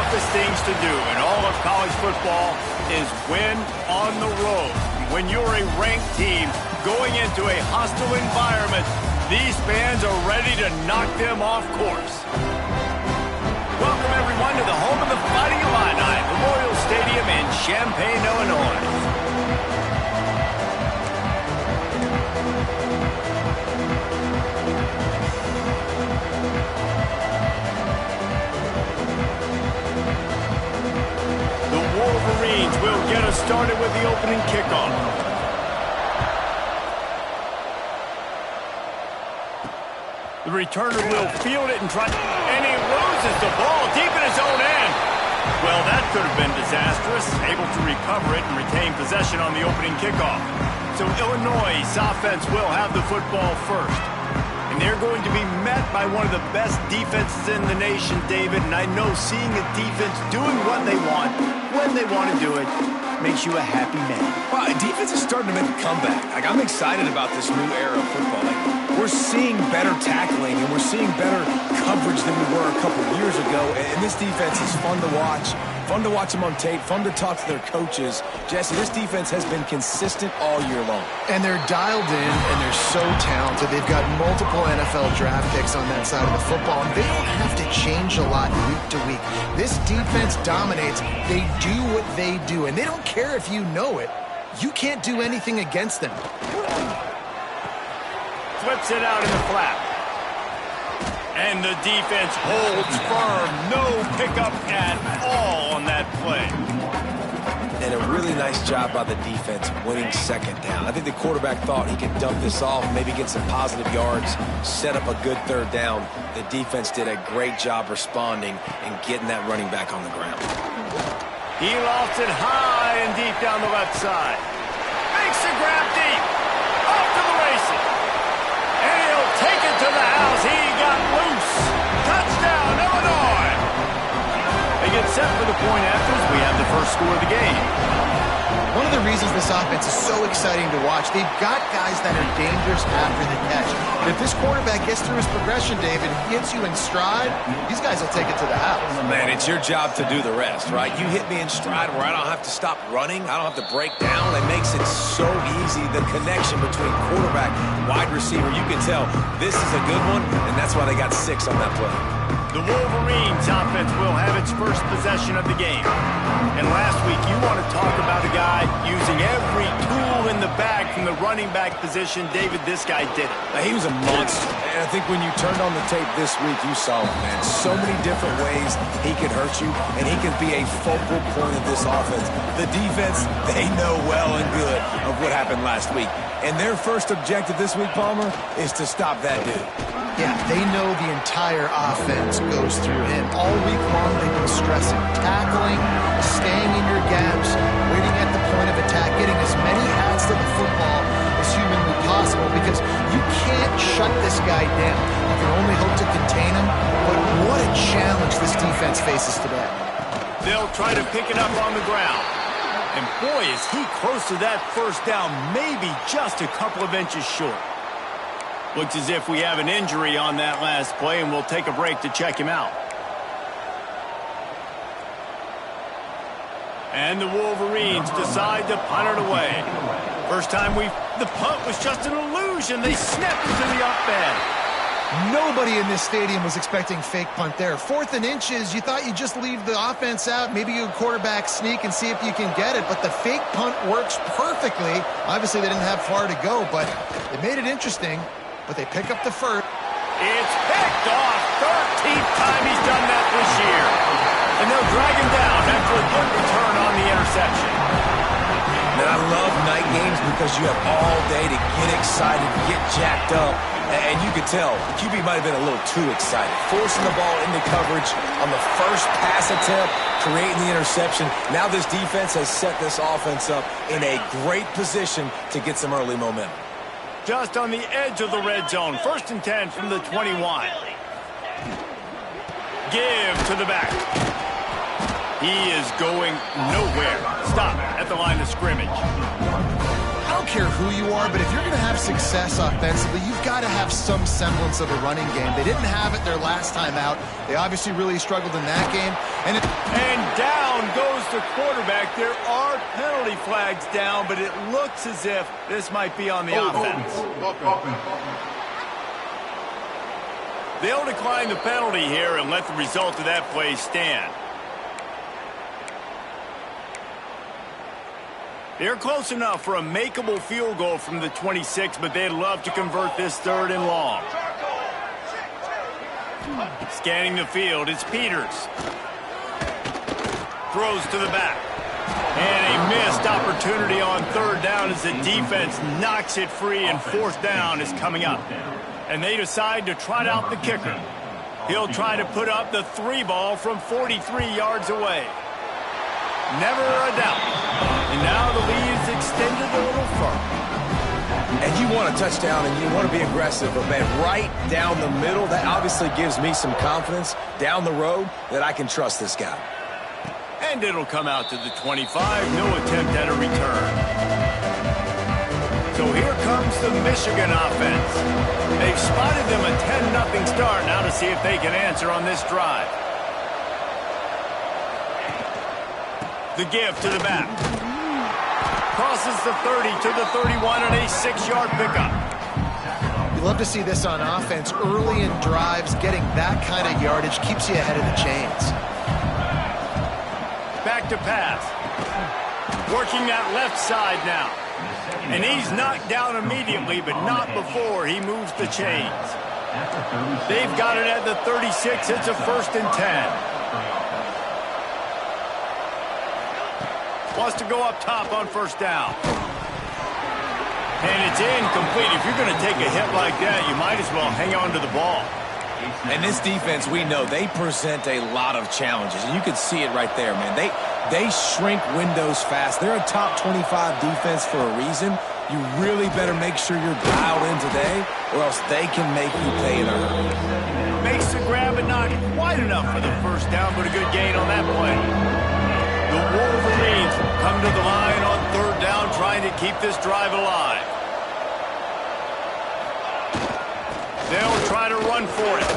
toughest things to do in all of college football is win on the road. When you're a ranked team going into a hostile environment, these fans are ready to knock them off course. Welcome, everyone, to the home of the Fighting Illini, Memorial Stadium in Champaign, Illinois. Wolverines will get us started with the opening kickoff. The returner will field it and he loses the ball deep in his own end. Well, that could have been disastrous. Able to recover it and retain possession on the opening kickoff. So Illinois' offense will have the football first. And they're going to be met by one of the best defenses in the nation, David. And I know seeing a defense doing what they want, when they want to do it, makes you a happy man. Well, defense is starting to make a comeback. I'm excited about this new era of football. We're seeing better tackling, and we're seeing better coverage than we were a couple years ago. And this defense is fun to watch. Fun to watch them on tape. Fun to talk to their coaches. Jesse, this defense has been consistent all year long. And they're dialed in, and they're so talented. They've got multiple NFL draft picks on that side of the football, and they don't have to change a lot week to week. This defense dominates. They do what they do, and they don't care if you know it. You can't do anything against them. Flips it out in the flat. And the defense holds firm. No pickup at all on that play. And a really nice job by the defense winning second down. I think the quarterback thought he could dump this off, maybe get some positive yards, set up a good third down. The defense did a great job responding and getting that running back on the ground. He lost it high and deep down the left side. Makes the grab deep. Off to the races. And he'll take it to the house. He got loose. Touchdown, Illinois. They get set for the point after as we have the first score of the game. One of the reasons this offense is so exciting to watch, they've got guys that are dangerous after the catch. But if this quarterback gets through his progression, David, hits you in stride, these guys will take it to the house. Man, it's your job to do the rest, right? You hit me in stride where I don't have to stop running. I don't have to break down. It makes it so easy. The connection between quarterback and wide receiver, you can tell this is a good one, and that's why they got 6 on that play. The Wolverines offense will have its first possession of the game. And last week, you want to talk about a guy using every tool in the bag from the running back position. David, this guy did it. He was a monster. And I think when you turned on the tape this week, you saw him, man. So many different ways he could hurt you, and he could be a focal point of this offense. The defense, they know well and good of what happened last week. And their first objective this week, Palmer, is to stop that dude. Yeah, they know the entire offense goes through him. All week long, they've been stressing tackling, staying in your gaps, waiting at the point of attack, getting as many hats to the football as humanly possible, because you can't shut this guy down. You can only hope to contain him, but what a challenge this defense faces today. They'll try to pick it up on the ground. And boy, is he close to that first down, maybe just a couple of inches short. Looks as if we have an injury on that last play, and we'll take a break to check him out. And the Wolverines decide to punt it away. First time the punt was just an illusion. They snapped it to the up end. Nobody in this stadium was expecting fake punt there. 4th and inches, you thought you'd just leave the offense out, maybe you quarterback sneak and see if you can get it, but the fake punt works perfectly. Obviously, they didn't have far to go, but it made it interesting. But they pick up the first. It's picked off. 13th time he's done that this year. And they'll drag him down after a good return on the interception. Man, I love night games because you have all day to get excited, get jacked up. And you could tell, QB might have been a little too excited. Forcing the ball into coverage on the first pass attempt, creating the interception. Now this defense has set this offense up in a great position to get some early momentum. Just on the edge of the red zone. 1st and 10 from the 21. Give to the back. He is going nowhere. Stop at the line of scrimmage. don't care who you are, but if you're going to have success offensively, you've got to have some semblance of a running game. They didn't have it their last time out. They obviously really struggled in that game. And down goes the quarterback. There are penalty flags down, but it looks as if this might be on the offense. They'll decline the penalty here and let the result of that play stand. They're close enough for a makeable field goal from the 26, but they'd love to convert this 3rd and long. Scanning the field, it's Peters. Throws to the back. And a missed opportunity on 3rd down as the defense knocks it free, and 4th down is coming up. And they decide to trot out the kicker. He'll try to put up the 3 ball from 43 yards away. Never a doubt. And now the lead is extended a little further. And you want a touchdown and you want to be aggressive, but man, right down the middle, that obviously gives me some confidence down the road that I can trust this guy. And it'll come out to the 25. No attempt at a return. So here comes the Michigan offense. They've spotted them a 10-0 start. Now to see if they can answer on this drive. The give to the back. Crosses the 30 to the 31 and a 6-yard pickup. You love to see this on offense. Early in drives, getting that kind of yardage keeps you ahead of the chains. Back to pass. Working that left side now. And he's knocked down immediately, but not before he moves the chains. They've got it at the 36. It's a 1st and 10. Wants to go up top on 1st down. And it's incomplete. If you're going to take a hit like that, you might as well hang on to the ball. And this defense, we know, they present a lot of challenges. And you can see it right there, man. They shrink windows fast. They're a top 25 defense for a reason. You really better make sure you're dialed in today, or else they can make you pay in a hurry. Makes the grab, but not quite enough for the 1st down, but a good gain on that play. The Wolverines come to the line on 3rd down, trying to keep this drive alive. They'll try to run for it.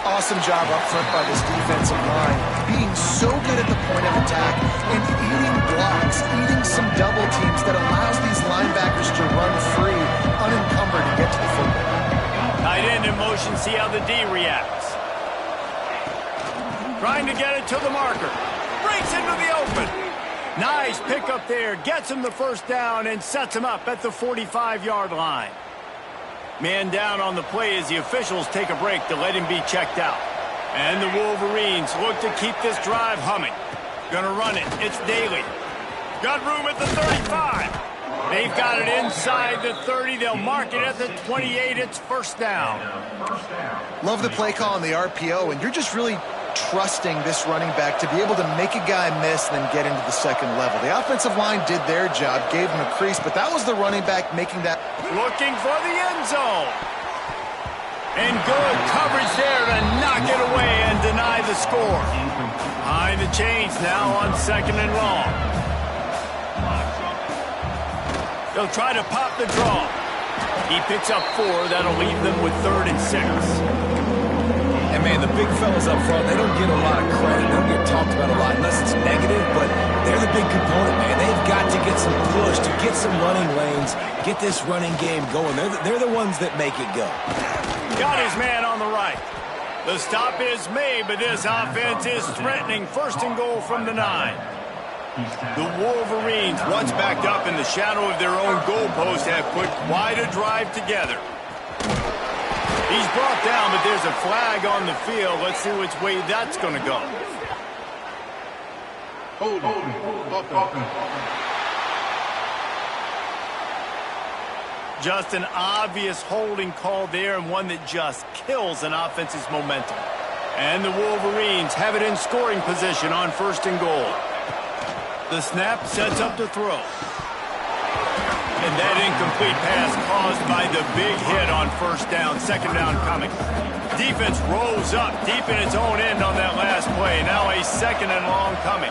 Awesome job up front by this defensive line. Being so good at the point of attack and eating blocks, eating some double teams that allows these linebackers to run free, unencumbered, and get to the football. Tight end in motion, see how the D reacts. Trying to get it to the marker. Breaks into the open. Nice pickup there. Gets him the 1st down and sets him up at the 45-yard line. Man down on the play as the officials take a break to let him be checked out. And the Wolverines look to keep this drive humming. Gonna run it. It's Daly. Got room at the 35. They've got it inside the 30. They'll mark it at the 28. It's 1st down. Love the play call on the RPO, and you're just really trusting this running back to be able to make a guy miss and then get into the 2nd level. The offensive line did their job, gave him a crease, but that was the running back making that. Looking for the end zone. And good coverage there to knock it away and deny the score. Behind the chains now on 2nd and long. They'll try to pop the draw. He picks up 4. That'll leave them with 3rd and 6. And, man, the big fellas up front, they don't get a lot of credit. They don't get talked about a lot unless it's negative, but they're the big component, man. They've got to get some push, to get some running lanes, get this running game going. They're the ones that make it go. Got his man on the right. The stop is made, but this offense is threatening. 1st and goal from the 9. The Wolverines, once backed up in the shadow of their own goalpost, have put quite a drive together. He's brought down, but there's a flag on the field. Let's see which way that's going to go. Just an obvious holding call there, and one that just kills an offense's momentum. And the Wolverines have it in scoring position on 1st and goal. The snap sets up to throw. And that incomplete pass caused by the big hit on 1st down. 2nd down coming. Defense rolls up deep in its own end on that last play. Now a 2nd and long coming.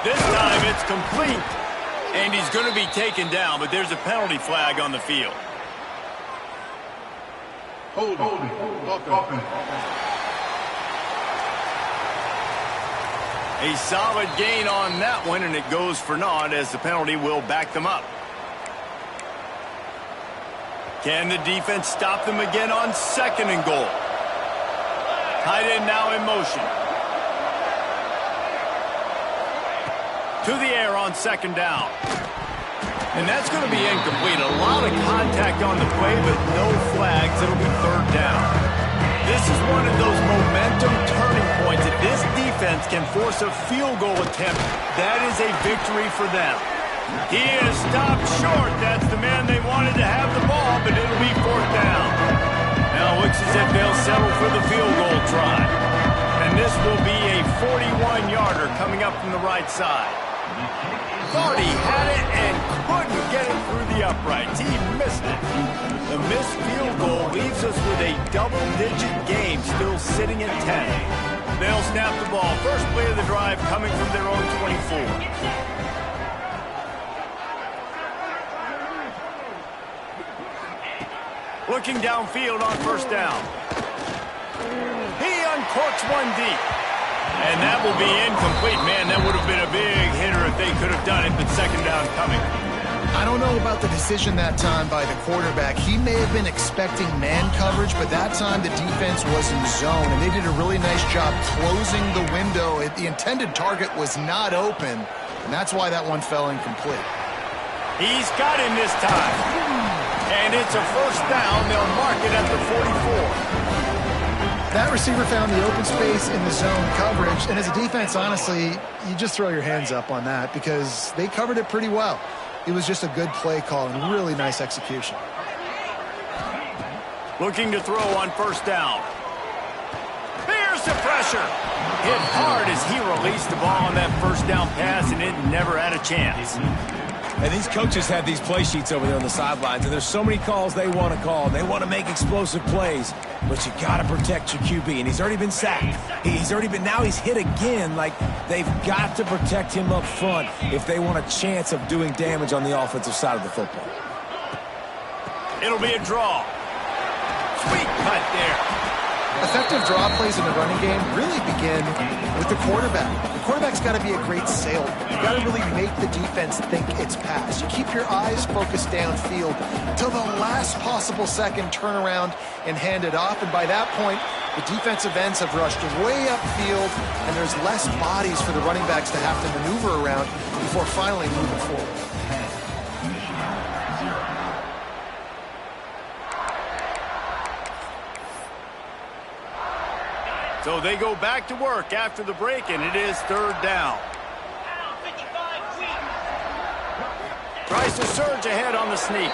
This time it's complete. And he's going to be taken down, but there's a penalty flag on the field. Holding. A solid gain on that one, and it goes for naught as the penalty will back them up. Can the defense stop them again on 2nd and goal? Tight end now in motion. To the air on 2nd down. And that's going to be incomplete. A lot of contact on the play, but no flags. It'll be 3rd down. This is one of those momentum turning points. If this defense can force a field goal attempt, that is a victory for them. He is stopped short. That's the man they wanted to have the ball, but it'll be 4th down. Now it looks as if they'll settle for the field goal try. And this will be a 41-yarder coming up from the right side. Thought he had it and couldn't get it through the uprights. He missed it. The missed field goal leaves us with a double-digit game still sitting at 10. They'll snap the ball. First play of the drive coming from their own 24. Looking downfield on 1st down. He uncorks one deep. And that will be incomplete. Man, that would have been a big hitter if they could have done it, but 2nd down coming. I don't know about the decision that time by the quarterback. He may have been expecting man coverage, but that time the defense was in zone, and they did a really nice job closing the window. The intended target was not open, and that's why that one fell incomplete. He's got him this time. And it's a 1st down. They'll mark it at the 44. That receiver found the open space in the zone coverage, and as a defense, honestly, you just throw your hands up on that because they covered it pretty well. It was just a good play call and really nice execution. Looking to throw on 1st down. Here's the pressure. Hit hard as he released the ball on that 1st down pass, and it never had a chance. And these coaches have these play sheets over there on the sidelines, and there's so many calls they want to call. They want to make explosive plays, but you got to protect your QB, and he's already been sacked. Now he's hit again. Like, they've got to protect him up front if they want a chance of doing damage on the offensive side of the football. It'll be a draw. Sweet cut there. Effective draw plays in the running game really begin with the quarterback. The quarterback's got to be a great salesman. You've got to really make the defense think it's pass. You keep your eyes focused downfield until the last possible second, turn around and hand it off. And by that point, the defensive ends have rushed way upfield, and there's less bodies for the running backs to have to maneuver around before finally moving forward. So they go back to work after the break, and it is 3rd down. Tries to surge ahead on the sneak.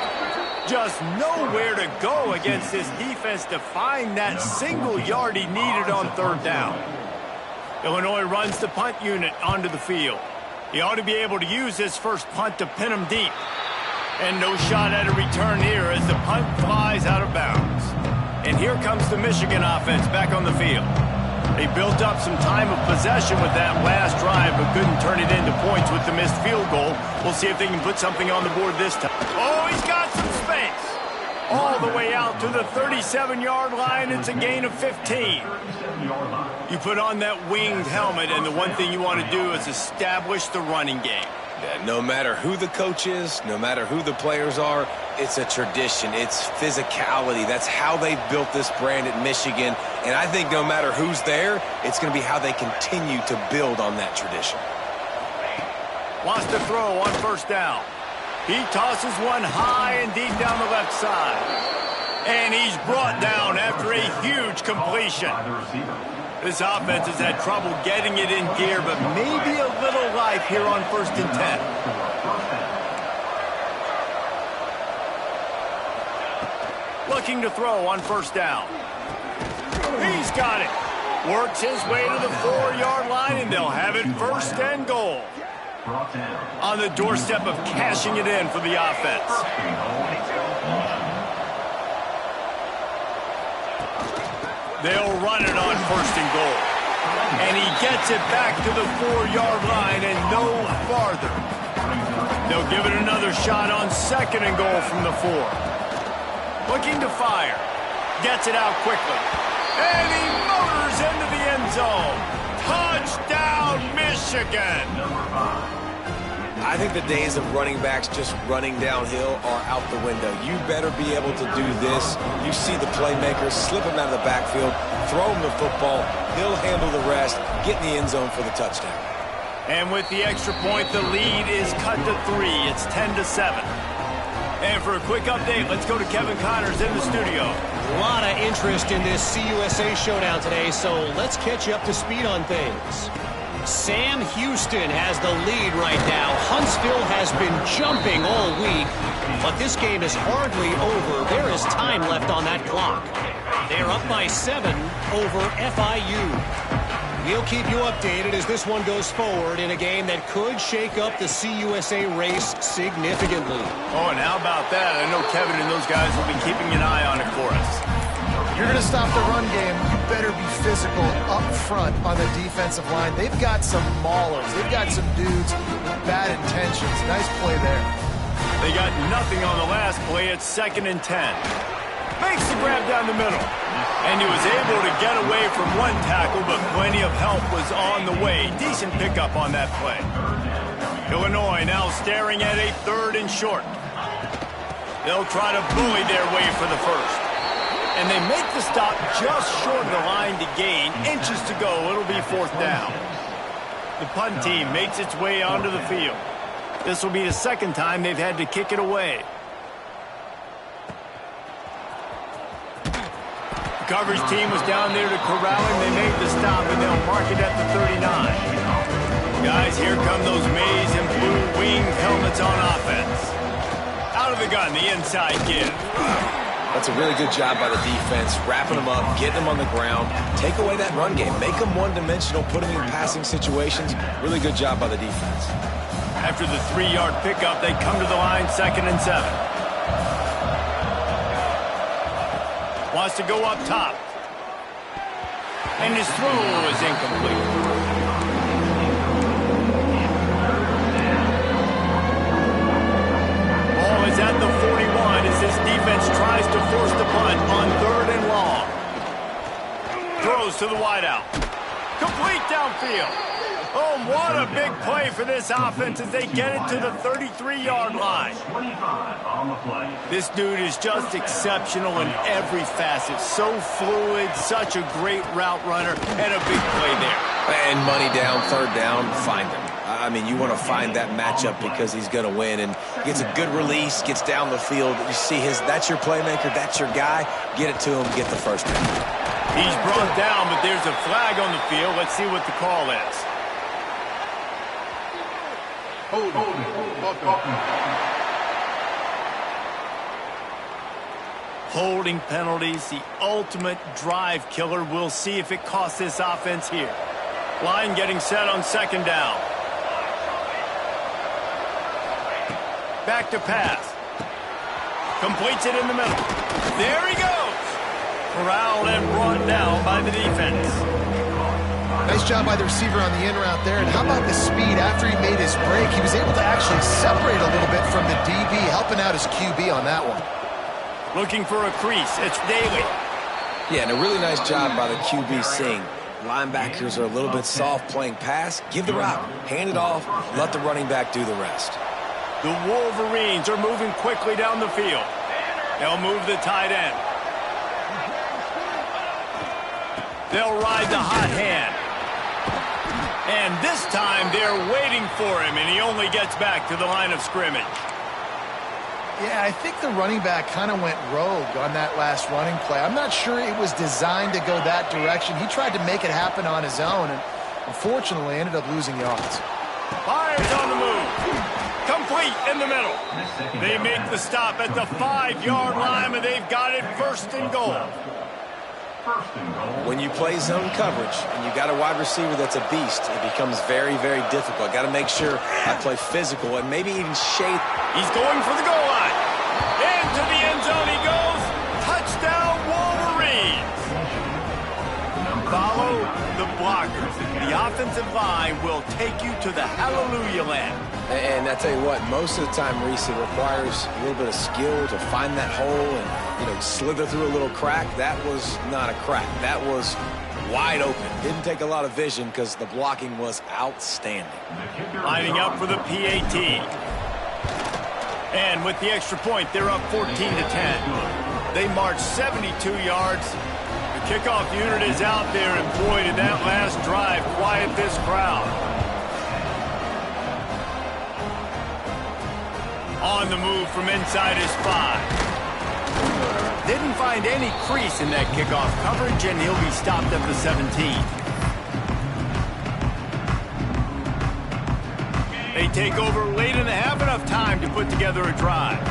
Just nowhere to go against this defense to find that single yard he needed on 3rd down. Illinois runs the punt unit onto the field. He ought to be able to use his first punt to pin him deep. And no shot at a return here as the punt flies out of bounds. And here comes the Michigan offense back on the field. They built up some time of possession with that last drive, but couldn't turn it into points with the missed field goal. We'll see if they can put something on the board this time. Oh, he's got some space. All the way out to the 37-yard line. It's a gain of 15. You put on that winged helmet, and the one thing you want to do is establish the running game. Yeah, no matter who the coach is, no matter who the players are, it's a tradition. It's physicality. That's how they've built this brand at Michigan. And I think no matter who's there, it's going to be how they continue to build on that tradition. Wants to throw on 1st down. He tosses one high and deep down the left side. And he's brought down after a huge completion. This offense has had trouble getting it in gear, but maybe a little life here on 1st and 10. Looking to throw on 1st down. He's got it. Works his way to the 4-yard line, and they'll have it 1st and goal. On the doorstep of cashing it in for the offense. They'll run it on 1st and goal. And he gets it back to the 4-yard line and no farther. They'll give it another shot on 2nd and goal from the 4. Looking to fire. Gets it out quickly. And he motors into the end zone. Touchdown, Michigan! I think the days of running backs just running downhill are out the window. You better be able to do this. You see the playmakers, slip him out of the backfield, throw him the football. He'll handle the rest, get in the end zone for the touchdown. And with the extra point, the lead is cut to 3. It's 10-7. And for a quick update, let's go to Kevin Connors in the studio. A lot of interest in this CUSA showdown today, so let's catch you up to speed on things. Sam Houston has the lead right now. Huntsville has been jumping all week, but this game is hardly over. There is time left on that clock. They're up by 7 over FIU. We'll keep you updated as this one goes forward in a game that could shake up the CUSA race significantly. Oh, and how about that? I know Kevin and those guys will be keeping an eye on it for us. You're going to stop the run game, you better be physical up front on the defensive line. They've got some maulers. They've got some dudes with bad intentions. Nice play there. They got nothing on the last play. It's 2nd and 10. Makes the grab down the middle. And he was able to get away from one tackle, but plenty of help was on the way. Decent pickup on that play. Illinois now staring at a 3rd and short. They'll try to bully their way for the first. And they make the stop just short of the line to gain. Inches to go. It'll be 4th down. The punt team makes its way onto the field. This will be the 2nd time they've had to kick it away. The coverage team was down there to corral him. They made the stop, and they'll mark it at the 39. Guys, here come those maize and blue winged helmets on offense. Out of the gun, the inside give. That's a really good job by the defense, wrapping them up, getting them on the ground. Take away that run game. Make them one-dimensional, put them in passing situations. Really good job by the defense. After the 3-yard pickup, they come to the line, 2nd and 7. Wants to go up top. And his throw is incomplete. Ball is at the 41 as this defense tries to force the punt on 3rd and long. Throws to the wideout. Complete downfield. Oh, what a big play for this offense as they get it to the 33-yard line. This dude is just exceptional in every facet. So fluid, such a great route runner, and a big play there. And money down, 3rd down, find him. I mean, you want to find that matchup because he's going to win. And gets a good release, gets down the field. You see that's your playmaker, that's your guy. Get it to him, get the first down. He's brought down, but there's a flag on the field. Let's see what the call is. Holding penalties, the ultimate drive killer. We'll see if it costs this offense here. Line getting set on 2nd down. Back to pass. Completes it in the middle. There he goes. Corralled and brought down by the defense. Nice job by the receiver on the in route there. And how about the speed after he made his break? He was able to actually separate a little bit from the DB, helping out his QB on that one. Looking for a crease. It's Daly. Yeah, and a really nice job by the QB seeing. Linebackers are a little bit soft playing pass. Give the route. Hand it off. Let the running back do the rest. The Wolverines are moving quickly down the field. They'll move the tight end. They'll ride the hot hand. And this time they're waiting for him, and he only gets back to the line of scrimmage. Yeah, I think the running back kind of went rogue on that last running play. I'm not sure it was designed to go that direction. He tried to make it happen on his own, and unfortunately ended up losing yards. Fires on the move. Complete in the middle. They make the stop at the 5-yard line, and they've got it 1st and goal. When you play zone coverage and you got a wide receiver that's a beast, it becomes very, very difficult. Got to make sure I play physical and maybe even shade. He's going for the goal line. Into the end zone he goes. Touchdown, Wolverines. Follow the blockers. The offensive line will take you to the hallelujah land. And I tell you what, most of the time, Reese, it requires a little bit of skill to find that hole and, you know, slither through a little crack. That was not a crack. That was wide open. Didn't take a lot of vision because the blocking was outstanding. Lining up for the PAT. And with the extra point, they're up 14-10. They marched 72 yards. The kickoff unit is out there, and boy, did that last drive quiet this crowd. On the move from inside his 5. Didn't find any crease in that kickoff coverage, and he'll be stopped at the 17. They take over late and have enough time to put together a drive.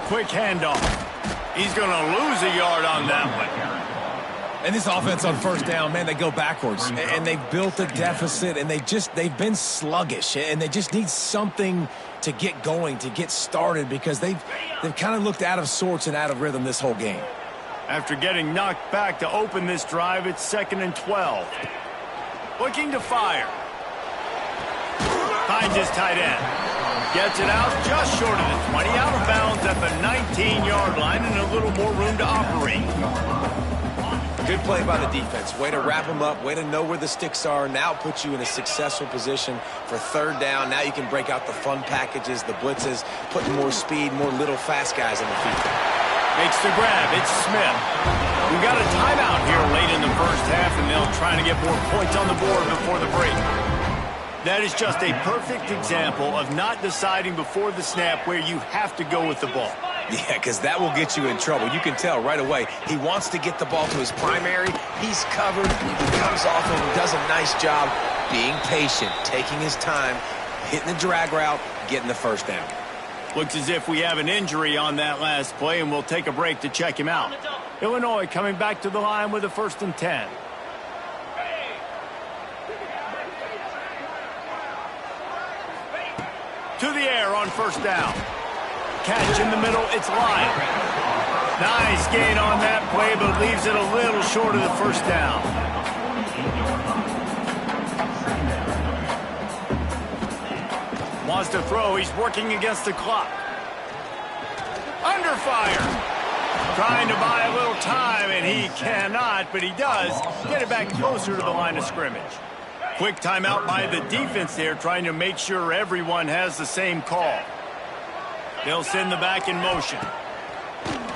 Quick handoff. He's going to lose a yard on that one. And this offense on first down, man, they go backwards. And they've built a deficit, and they've been sluggish. And they just need something to get going, to get started, because they've kind of looked out of sorts and out of rhythm this whole game. After getting knocked back to open this drive, it's 2nd and 12. Looking to fire. Finds his tight end. Gets it out just short of the 20, out of bounds at the 19-yard line, and a little more room to operate. Good play by the defense. Way to wrap them up. Way to know where the sticks are. Now puts you in a successful position for third down. Now you can break out the fun packages, the blitzes, putting more speed, more little fast guys on the field. Makes the grab. It's Smith. We got a timeout here late in the first half, and they'll try to get more points on the board before the break. That is just a perfect example of not deciding before the snap where you have to go with the ball. Yeah, because that will get you in trouble. You can tell right away he wants to get the ball to his primary. He's covered. He comes off and does a nice job being patient, taking his time, hitting the drag route, getting the first down. Looks as if we have an injury on that last play, and we'll take a break to check him out. Illinois coming back to the line with a 1st and 10. To the air on first down. Catch in the middle, it's Lyon. Nice gain on that play, but leaves it a little short of the first down. Wants to throw, he's working against the clock. Under fire. Trying to buy a little time, and he cannot, but he does get it back closer to the line of scrimmage. Quick timeout by the defense there, trying to make sure everyone has the same call. They'll send the back in motion.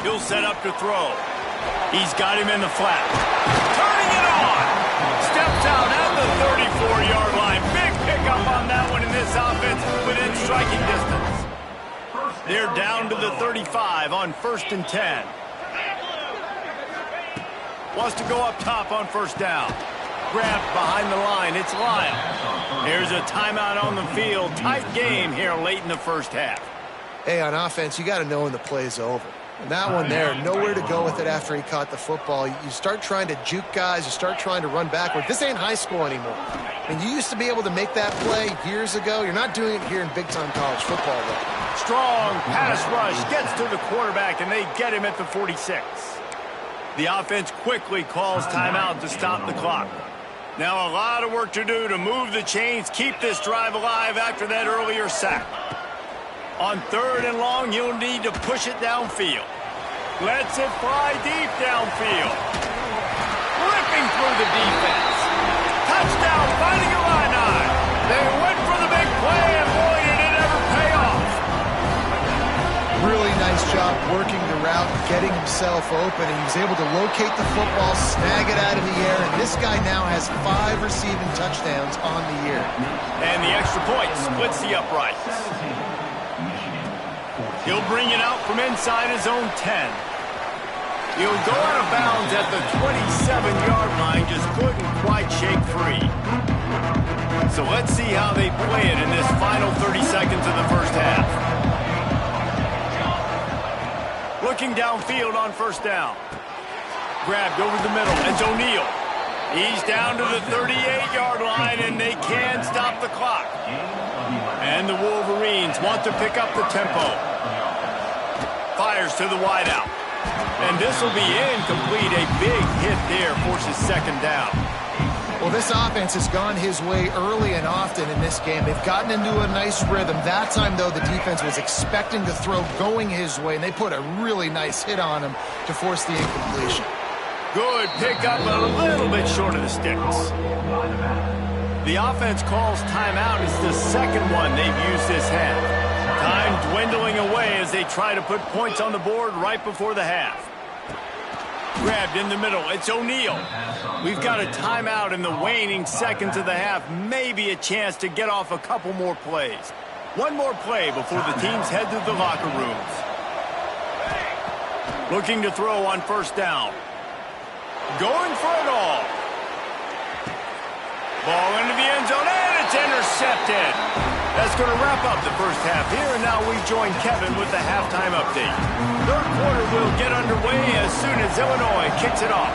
He'll set up to throw. He's got him in the flat. Turning it on. Steps out at the 34-yard line. Big pickup on that one in this offense within striking distance. They're down to the 35 on 1st and 10. Wants to go up top on first down. Grabbed behind the line. It's Lyon. There's a timeout on the field. Tight game here late in the first half. Hey, on offense, you got to know when the play's over. And that one there, nowhere to go with it after he caught the football. You start trying to juke guys. You start trying to run backward. This ain't high school anymore. And you used to be able to make that play years ago. You're not doing it here in big-time college football, though. Strong pass rush gets to the quarterback, and they get him at the 46. The offense quickly calls timeout to stop the clock. Now a lot of work to do to move the chains, keep this drive alive after that earlier sack. On 3rd and long, you'll need to push it downfield. Lets it fly deep downfield. Ripping through the defense. Touchdown, finding Illini. They went for the big play, and boy, did it ever pay off. Really nice job working the route, getting himself open, and he was able to locate the football, snag it out of the air, and this guy now has 5 receiving touchdowns on the year. And the extra point splits the uprights. He'll bring it out from inside his own 10. He'll go out of bounds at the 27-yard line, just couldn't quite shake free. So let's see how they play it in this final 30 seconds of the first half. Looking downfield on first down. Grabbed over the middle. It's O'Neal. He's down to the 38-yard line, and they can stop the clock. And the Wolverines want to pick up the tempo. Fires to the wideout. And this will be incomplete. A big hit there, forcing second down. Well, this offense has gone his way early and often in this game. They've gotten into a nice rhythm. That time, though, the defense was expecting the throw going his way, and they put a really nice hit on him to force the incompletion. Good pickup, but a little bit short of the sticks. The offense calls timeout. It's the second one they've used this half. Time dwindling away as they try to put points on the board right before the half. Grabbed in the middle. It's O'Neal. We've got a timeout in the waning seconds of the half. Maybe a chance to get off a couple more plays. One more play before the teams head to the locker rooms. Looking to throw on first down. Going for it all. Ball into the end zone, and it's intercepted. That's going to wrap up the first half here, and now we join Kevin with the halftime update. Third quarter will get underway as soon as Illinois kicks it off.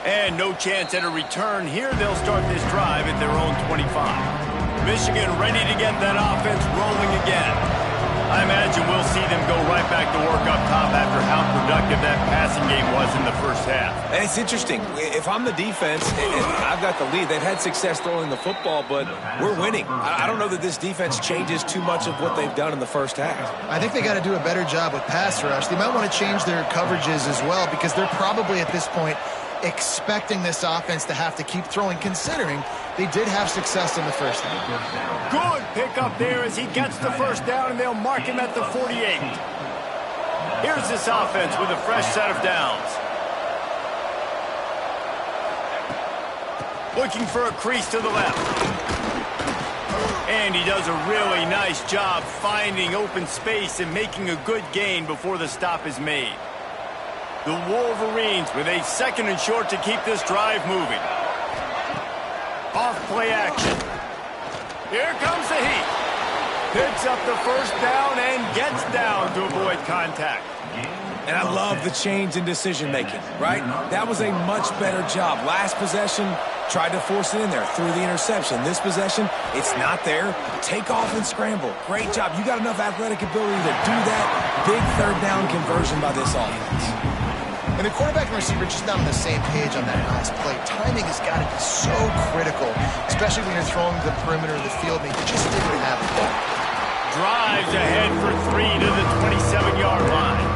And no chance at a return here. They'll start this drive at their own 25. Michigan ready to get that offense rolling again. I imagine we'll see them go right back to work up top after how productive that passing game was in the first half. And it's interesting. If I'm the defense and I've got the lead, they've had success throwing the football, but we're winning. I don't know that this defense changes too much of what they've done in the first half. I think they got to do a better job with pass rush. They might want to change their coverages as well, because they're probably at this point expecting this offense to have to keep throwing, considering they did have success in the first half. Good pickup there as he gets the first down, and they'll mark him at the 48. Here's this offense with a fresh set of downs. Looking for a crease to the left. And he does a really nice job finding open space and making a good gain before the stop is made. The Wolverines with a second and short to keep this drive moving. Off play action. Here comes the heat. Picks up the first down and gets down to avoid contact. And I love the change in decision-making, right? That was a much better job. Last possession, tried to force it in there through the interception. This possession, it's not there. Take off and scramble. Great job. You got enough athletic ability to do that. Big third down conversion by this offense. And the quarterback and receiver just not on the same page on that last play. Timing has got to be so critical, especially when you're throwing to the perimeter of the field, and they just didn't have it. Drives ahead for 3 to the 27-yard line.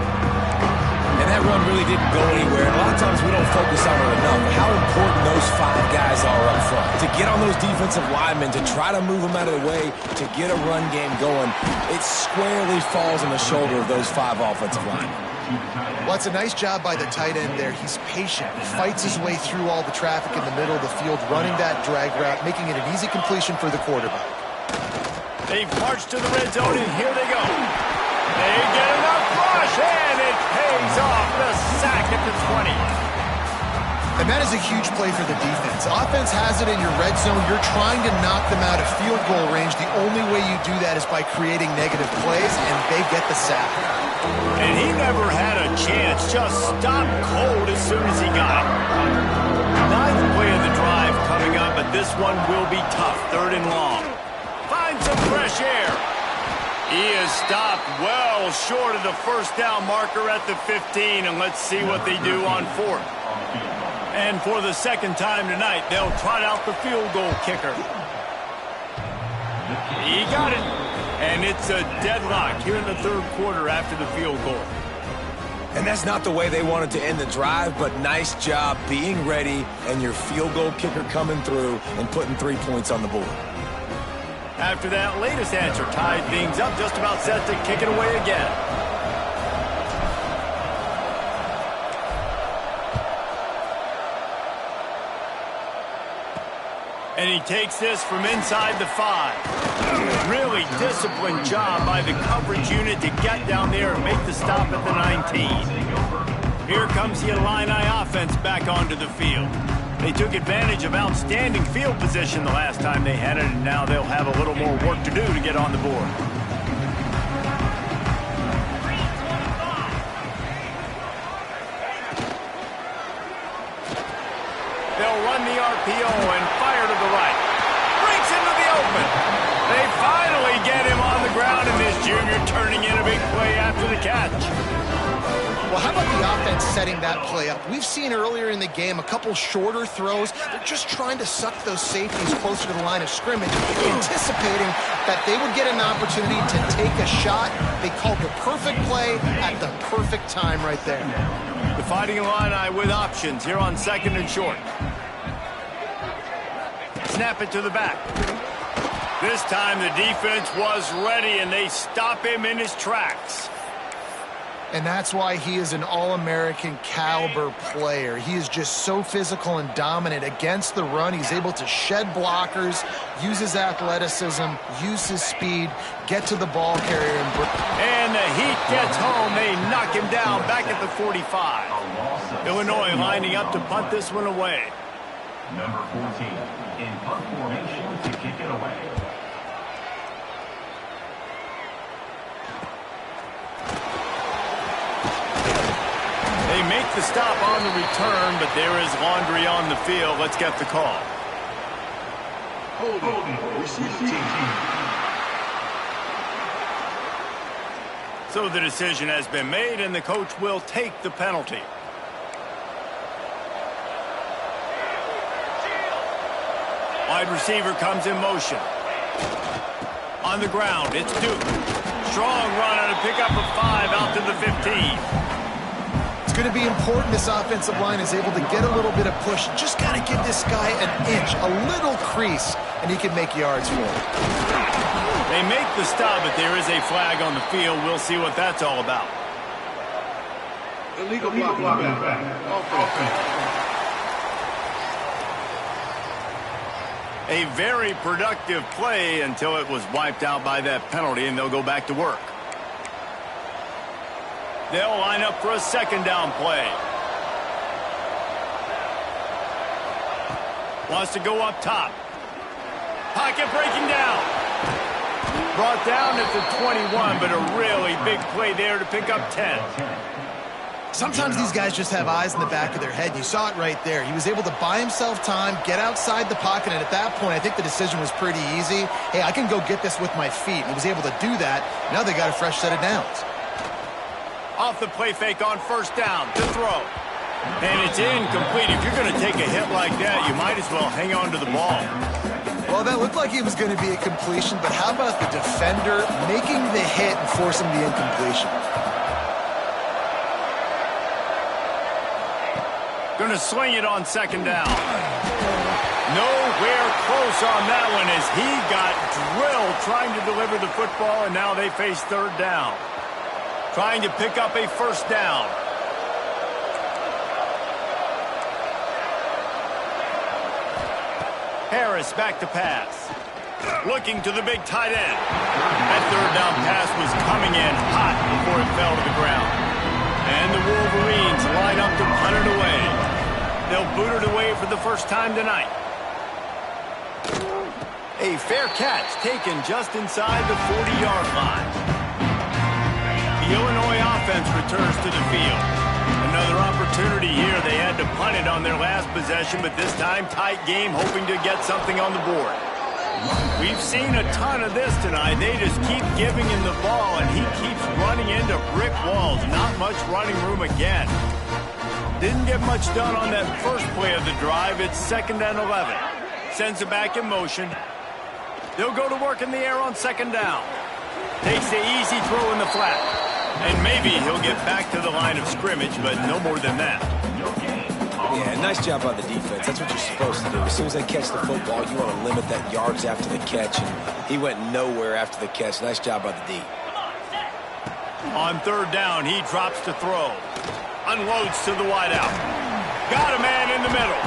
And that run really didn't go anywhere. A lot of times we don't focus on it enough. How important those 5 guys are up front. To get on those defensive linemen, to try to move them out of the way, to get a run game going, it squarely falls on the shoulder of those 5 offensive linemen. Well, it's a nice job by the tight end there. He's patient. He fights his way through all the traffic in the middle of the field, running that drag route, making it an easy completion for the quarterback. They've marched to the red zone, and here they go. They get enough rush, and it pays off. The sack at the 20. And that is a huge play for the defense. Offense has it in your red zone. You're trying to knock them out of field goal range. The only way you do that is by creating negative plays, and they get the sack. And he never had a chance. Just stopped cold as soon as he got it. Ninth play of the drive coming up, but this one will be tough. Third and long. Find some fresh air. He is stopped well short of the first down marker at the 15, and let's see what they do on fourth. And for the second time tonight, they'll trot out the field goal kicker. He got it. And it's a deadlock here in the third quarter after the field goal. And that's not the way they wanted to end the drive, but nice job being ready and your field goal kicker coming through and putting 3 points on the board. After that latest answer tied things up, just about set to kick it away again. And he takes this from inside the 5. Really disciplined job by the coverage unit to get down there and make the stop at the 19. Here comes the Illini offense back onto the field. They took advantage of outstanding field position the last time they had it, and now they'll have a little more work to do to get on the board. They'll run the RPO and fire to the right. Breaks into the open. They finally get him on the ground, and this junior turning in a big play after the catch. Well, how about the offense setting that play up? We've seen earlier in the game a couple shorter throws. They're just trying to suck those safeties closer to the line of scrimmage, anticipating that they would get an opportunity to take a shot. They called the perfect play at the perfect time right there. The Fighting Illini with options here on 2nd and short. Snap it to the back. This time the defense was ready, and they stop him in his tracks. And that's why he is an All-American caliber player. He is just so physical and dominant against the run. He's able to shed blockers, use his athleticism, use his speed, get to the ball carrier. And the Heat gets home. They knock him down back at the 45. Illinois lining up to punt this one away. Number 14 in punt formation to kick it away. They make the stop on the return, but there is laundry on the field. Let's get the call. So the decision has been made, and the coach will take the penalty. Wide receiver comes in motion. On the ground, it's Duke. Strong run on a pickup of 5 out to the 15. It's going to be important this offensive line is able to get a little bit of push. Just got to give this guy an inch, a little crease, and he can make yards for it. They make the stop, but there is a flag on the field. We'll see what that's all about. Illegal block. A very productive play until it was wiped out by that penalty, and they'll go back to work. They'll line up for a 2nd down play. Wants to go up top. Pocket breaking down. Brought down at the 21, but a really big play there to pick up 10. Sometimes these guys just have eyes in the back of their head. You saw it right there. He was able to buy himself time, get outside the pocket, and at that point, I think the decision was pretty easy. Hey, I can go get this with my feet. And he was able to do that. Now they got a fresh set of downs. Off the play fake on 1st down to throw. And it's incomplete. If you're going to take a hit like that, you might as well hang on to the ball. Well, that looked like it was going to be a completion, but how about the defender making the hit and forcing the incompletion? Going to swing it on 2nd down. Nowhere close on that one as he got drilled trying to deliver the football, and now they face 3rd down. Trying to pick up a 1st down. Harris back to pass. Looking to the big tight end. That 3rd down pass was coming in hot before it fell to the ground. And the Wolverines line up to punt it away. They'll boot it away for the first time tonight. A fair catch taken just inside the 40-yard line. The Illinois offense returns to the field. Another opportunity here. They had to punt it on their last possession, but this time tight game, hoping to get something on the board. We've seen a ton of this tonight. They just keep giving him the ball, and he keeps running into brick walls. Not much running room again. Didn't get much done on that first play of the drive. It's 2nd and 11. Sends it back in motion. They'll go to work in the air on 2nd down. Takes the easy throw in the flat. And maybe he'll get back to the line of scrimmage, but no more than that. Yeah, nice job by the defense. That's what you're supposed to do. As soon as they catch the football, you want to limit that yards after the catch, and he went nowhere after the catch. Nice job by the D. On 3rd down, he drops to throw. Unloads to the wideout. Got a man in the middle.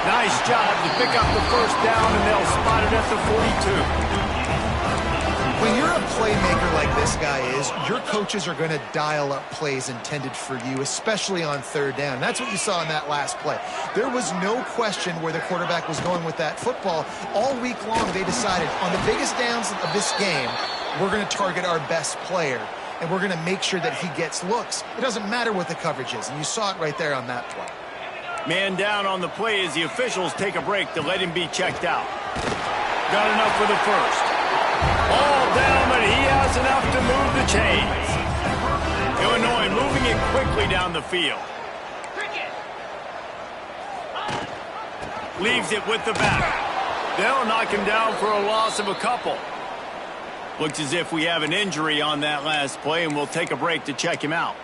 Nice job to pick up the 1st down, and they'll spot it at the 42. When you're a playmaker like this guy is, your coaches are going to dial up plays intended for you, especially on 3rd down. That's what you saw in that last play. There was no question where the quarterback was going with that football. All week long, they decided on the biggest downs of this game, we're going to target our best player, and we're going to make sure that he gets looks. It doesn't matter what the coverage is, and you saw it right there on that play. Man down on the play as the officials take a break to let him be checked out. Got enough for the 1st. Ball down, but he has enough to move the chains. Illinois moving moving it quickly down the field. Leaves it with the back. They'll knock him down for a loss of a couple. Looks as if we have an injury on that last play, and we'll take a break to check him out.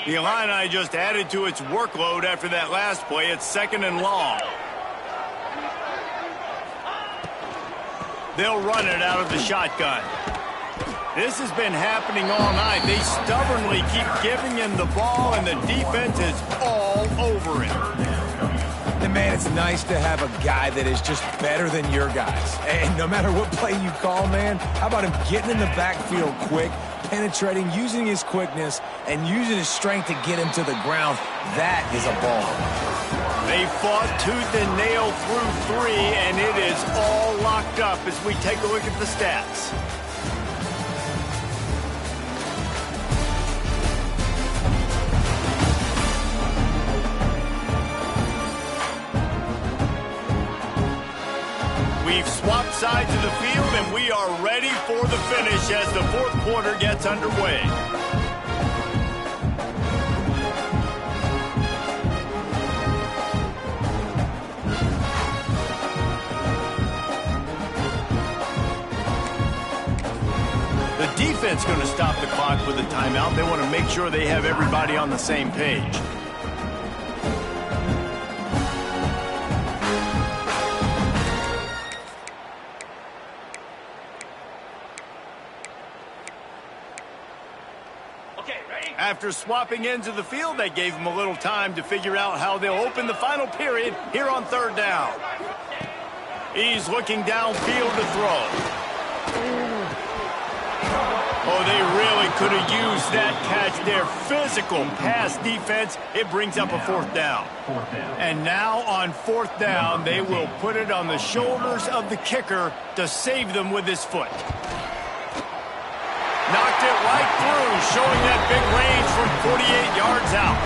The Illini just added to its workload after that last play. It's 2nd and long. They'll run it out of the shotgun. This has been happening all night. They stubbornly keep giving him the ball, and the defense is all over him. And man, it's nice to have a guy that is just better than your guys. And no matter what play you call, man, how about him getting in the backfield quick, penetrating, using his quickness, and using his strength to get him to the ground. That is a ball. They fought tooth and nail through 3, and it is all locked up as we take a look at the stats. We've swapped sides of the field, and we are ready for the finish as the 4th quarter gets underway. The defense going to stop the clock with a timeout. They want to make sure they have everybody on the same page. After swapping ends of the field, they gave him a little time to figure out how they'll open the final period here on 3rd down. He's looking downfield to throw. Oh, they really could have used that catch there. Physical pass defense. It brings up a 4th down. And now on 4th down, they will put it on the shoulders of the kicker to save them with his foot. Knocked it right through, showing that big range from 48 yards out.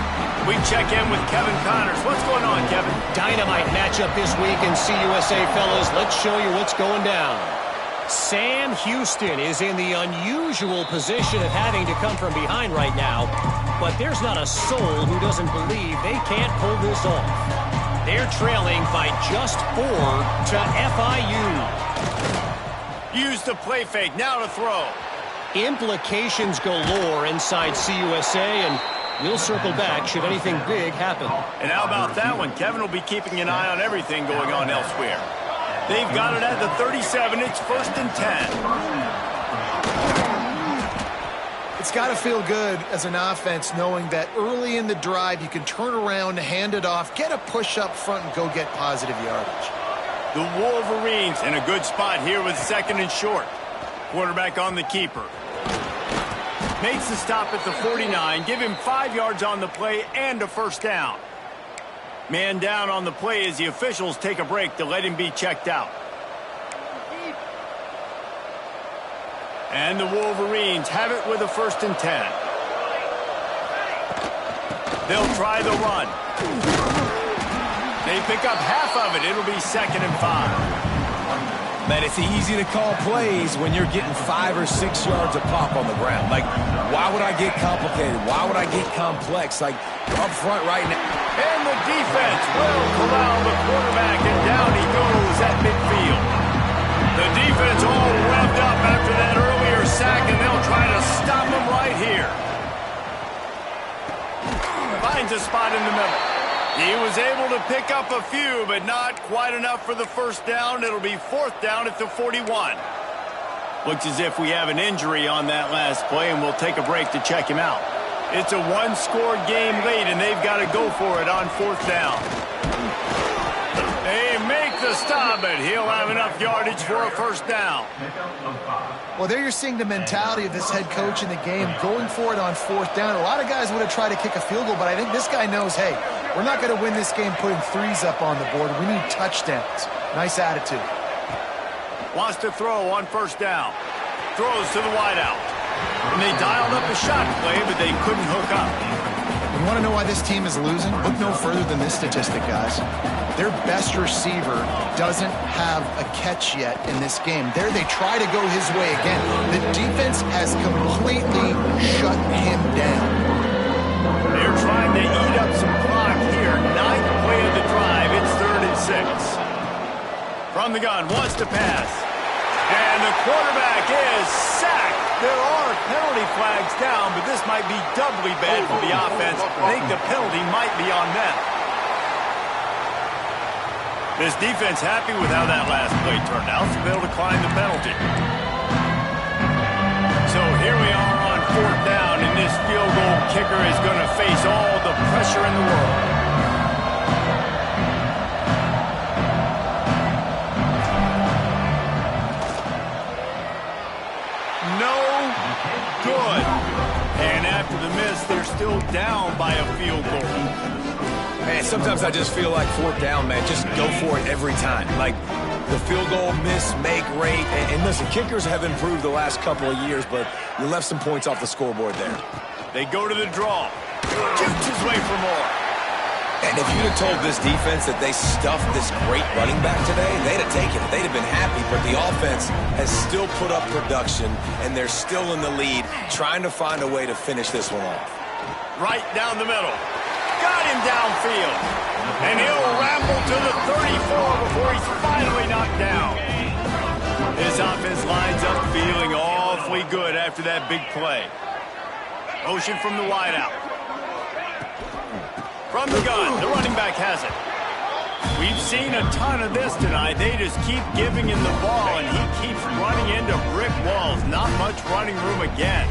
We check in with Kevin Connors. What's going on, Kevin? Dynamite matchup this week in CUSA, fellas. Let's show you what's going down. Sam Houston is in the unusual position of having to come from behind right now, but there's not a soul who doesn't believe they can't pull this off. They're trailing by just 4 to FIU. Use the play fake, now to throw. Implications galore inside CUSA, and we'll circle back should anything big happen. And how about that one? Kevin will be keeping an eye on everything going on elsewhere. They've got it at the 37. It's 1st and 10. It's got to feel good as an offense knowing that early in the drive you can turn around, hand it off, get a push up front, and go get positive yardage. The Wolverines in a good spot here with 2nd and short. Quarterback on the keeper. Makes the stop at the 49. Give him 5 yards on the play and a 1st down. Man down on the play as the officials take a break to let him be checked out. And the Wolverines have it with a 1st and 10. They'll try the run. They pick up half of it. It'll be 2nd and 5. Man, it's easy to call plays when you're getting 5 or 6 yards a pop on the ground. Like, why would I get complicated? Why would I get complex? Like, up front right now. And the defense will corral the quarterback, and down he goes at midfield. The defense all revved up after that earlier sack, and they'll try to stop him right here. Finds a spot in the middle. He was able to pick up a few, but not quite enough for the 1st down. It'll be 4th down at the 41. Looks as if we have an injury on that last play, and we'll take a break to check him out. It's a one-score game late, and they've got to go for it on 4th down. They make the stop, but he'll have enough yardage for a 1st down. Well, there you're seeing the mentality of this head coach in the game, going for it on 4th down. A lot of guys would have tried to kick a field goal, but I think this guy knows, hey, we're not going to win this game putting 3s up on the board. We need touchdowns. Nice attitude. Wants to throw on 1st down. Throws to the wideout. And they dialed up a shot play, but they couldn't hook up. You want to know why this team is losing? Look no further than this statistic, guys. Their best receiver doesn't have a catch yet in this game. There they try to go his way again. The defense has completely shut him down. They're trying to eat up some clock here. 9th play of the drive. It's 3rd and 6. From the gun, wants to pass. And the quarterback is sacked. There are penalty flags down, but this might be doubly bad for the offense. I think the penalty might be on them. This defense happy with how that last play turned out, so they'll decline the penalty. So here we are on 4th down, and this field goal kicker is going to face all the pressure in the world. No good. And after the miss, they're still down by a field goal. Man, sometimes I just feel like 4th down, man. Just go for it every time. Like the field goal miss, make rate. And listen, kickers have improved the last couple of years, but you left some points off the scoreboard there. They go to the draw. Shoots his way for more. And if you'd have told this defense that they stuffed this great running back today, they'd have taken it. They'd have been happy, but the offense has still put up production, and they're still in the lead, trying to find a way to finish this one off. Right down the middle. Got him downfield. And he'll ramble to the 34 before he's finally knocked down. This offense lines up feeling awfully good after that big play. Motion from the wideout. From the gun, the running back has it. We've seen a ton of this tonight. They just keep giving him the ball, and he keeps running into brick walls. Not much running room again.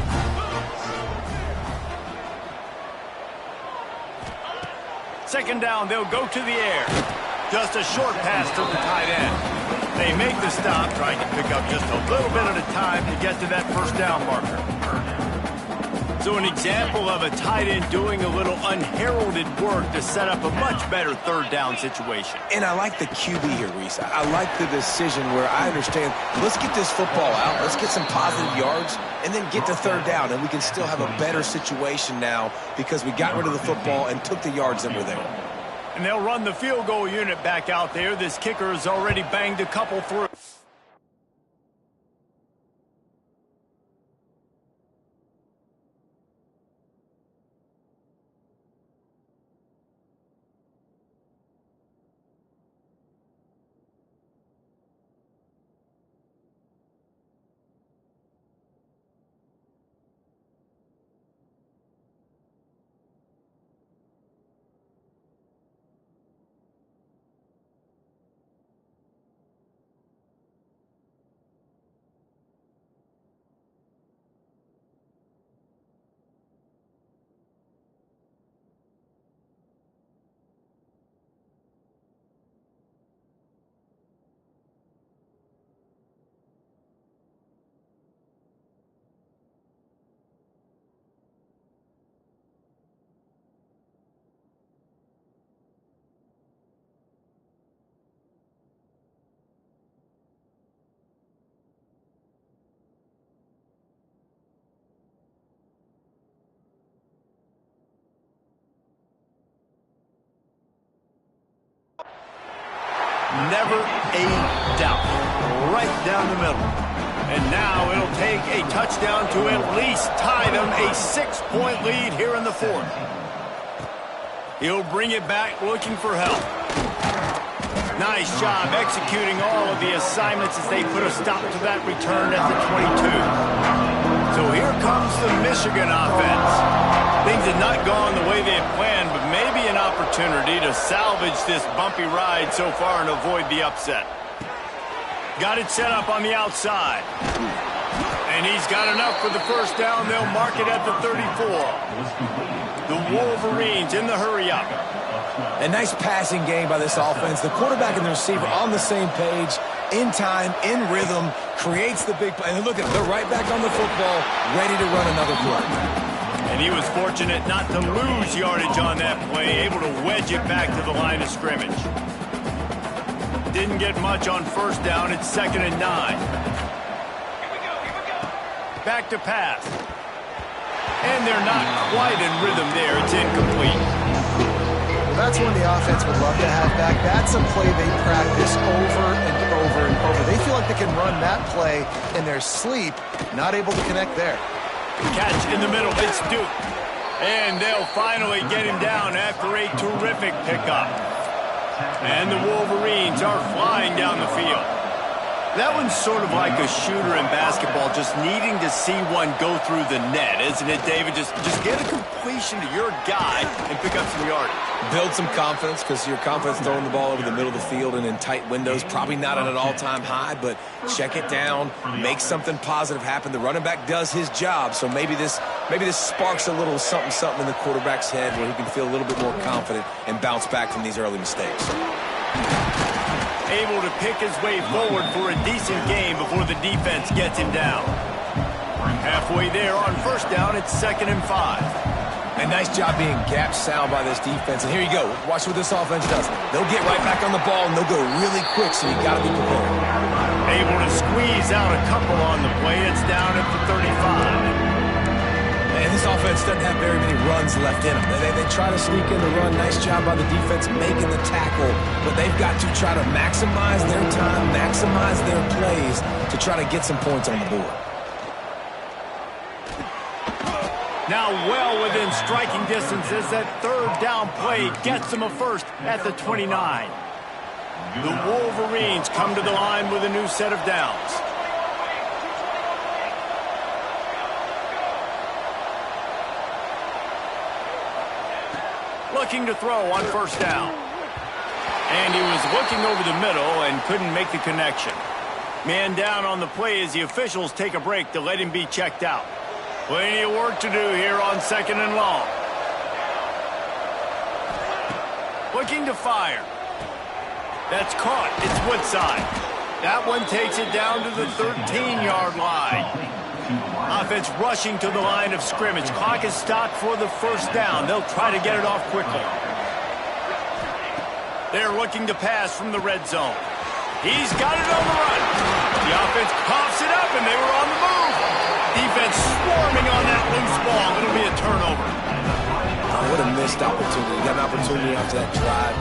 Second down, they'll go to the air. Just a short pass to the tight end. They make the stop, trying to pick up just a little bit at a time to get to that 1st down marker. So an example of a tight end doing a little unheralded work to set up a much better 3rd down situation. And I like the QB here, Reese. I like the decision where I understand, let's get this football out, let's get some positive yards, and then get to 3rd down, and we can still have a better situation now because we got rid of the football and took the yards that were there. And they'll run the field goal unit back out there. This kicker has already banged a couple through. Never a doubt. Right down the middle. And now it'll take a touchdown to at least tie them a 6-point lead here in the 4th. He'll bring it back looking for help. Nice job executing all of the assignments as they put a stop to that return at the 22. So here comes the Michigan offense. Things had not gone the way they had planned, but maybe an opportunity to salvage this bumpy ride so far and avoid the upset. Got it set up on the outside. And he's got enough for the 1st down. They'll mark it at the 34. The Wolverines in the hurry-up. A nice passing game by this offense. The quarterback and the receiver on the same page, in time, in rhythm, creates the big play. And look at it, they're right back on the football, ready to run another play. And he was fortunate not to lose yardage on that play, able to wedge it back to the line of scrimmage. Didn't get much on 1st down. It's 2nd and 9. Back to pass. And they're not quite in rhythm there. It's incomplete. That's one the offense would love to have back. That's a play they practice over and over and over. They feel like they can run that play in their sleep, not able to connect there. Catch in the middle. It's Duke. And they'll finally get him down after a terrific pickup. And the Wolverines are flying down the field. That one's sort of like a shooter in basketball, just needing to see one go through the net, isn't it, David? Just get a completion to your guy and pick up some yardage. Build some confidence, because your confidence throwing the ball over the middle of the field and in tight windows, probably not at an all-time high, but check it down, make something positive happen. The running back does his job, so maybe this sparks a little something in the quarterback's head where he can feel a little bit more confident and bounce back from these early mistakes. Able to pick his way forward for a decent game before the defense gets him down. Halfway there on first down, it's 2nd and 5. A nice job being gap sound by this defense. And here you go. Watch what this offense does. They'll get right back on the ball, and they'll go really quick, so you got to be prepared. Able to squeeze out a couple on the play. It's down at the 35. And this offense doesn't have very many runs left in them. They try to sneak in the run. Nice job by the defense making the tackle. But they've got to try to maximize their time, maximize their plays to try to get some points on the board. Now well within striking distance as that 3rd down play gets them a first at the 29. The Wolverines come to the line with a new set of downs. Looking to throw on first down. And he was looking over the middle and couldn't make the connection. Man down on the play as the officials take a break to let him be checked out. Plenty of work to do here on 2nd and long. Looking to fire. That's caught. It's Woodside. That one takes it down to the 13-yard line. Offense rushing to the line of scrimmage. Clock is stopped for the first down. They'll try to get it off quickly. They're looking to pass from the red zone. He's got it on the run. The offense coughs it up, and they were on the move. Defense swarming on that loose ball. It'll be a turnover. Oh, what a missed opportunity. You got an opportunity after that drive to